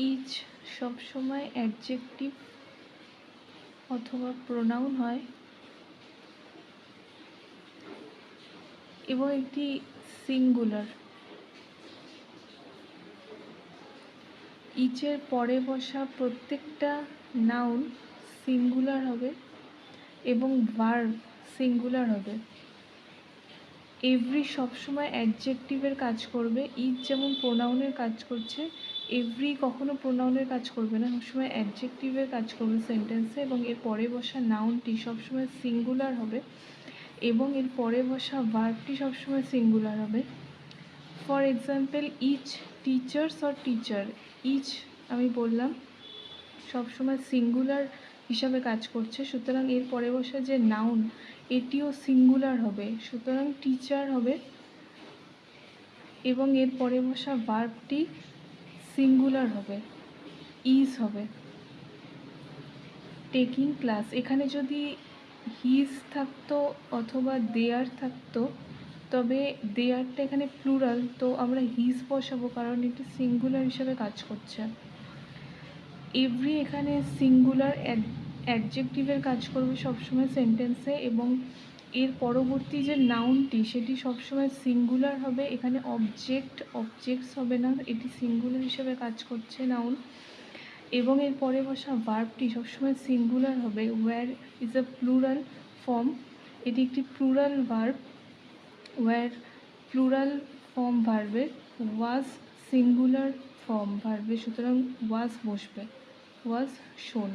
Each সবসময় adjective অথবা pronoun হয় এবং একটি সিঙ্গুলার। ইচের পরে বসা প্রত্যেকটা নাউন সিঙ্গুলার হবে এবং ভার্ব সিঙ্গুলার হবে। এভরি সবসময় অ্যাডজেক্টিভের কাজ করবে। ইচ যেমন প্রোনাউনের কাজ করছে, এভরি কখনো প্রোনাউনের কাজ করবে না, সবসময় অ্যাডজেক্টিভের কাজ করবে সেন্টেন্সে, এবং এর পরে বসা নাউনটি সবসময় সিঙ্গুলার হবে এবং এর পরে বসা ভার্বটি সবসময় সিঙ্গুলার হবে। For example, each teachers or teacher. Each আমি বললাম সবসময় সিঙ্গুলার হিসাবে কাজ করছে, সুতরাং এর পরে বসা যে নাউন এটিও সিঙ্গুলার হবে, সুতরাং টিচার হবে, এবং এর পরে বসা ভার্বটি সিঙ্গুলার হবে, ইজ হবে। টেকিং ক্লাস, এখানে যদি হিজ থাকতো অথবা দেয়ার থাকতো, তবে দেয়ারটা এখানে প্লুরাল, তো আমরা হিজ বসাবো কারণ এটি সিঙ্গুলার হিসাবে কাজ করছে। এভরি এখানে সিঙ্গুলার অ্যাডজেক্টিভের কাজ করবে সবসময় সেন্টেন্সে, এবং এর পরবর্তী যে নাউনটি সেটি সবসময় সিঙ্গুলার হবে। এখানে অবজেক্টস হবে না, এটি সিঙ্গুলার হিসেবে কাজ করছে নাউন, এবং এর পরে বসা ভার্বটি সবসময় সিঙ্গুলার হবে। Were is a plural form, এটি একটি plural verb. Were plural form ভার্বের, ওয়াজ সিঙ্গুলার ফর্ম ভার্বে, সুতরাং ওয়াজ বসবে, ওয়াজ শোন।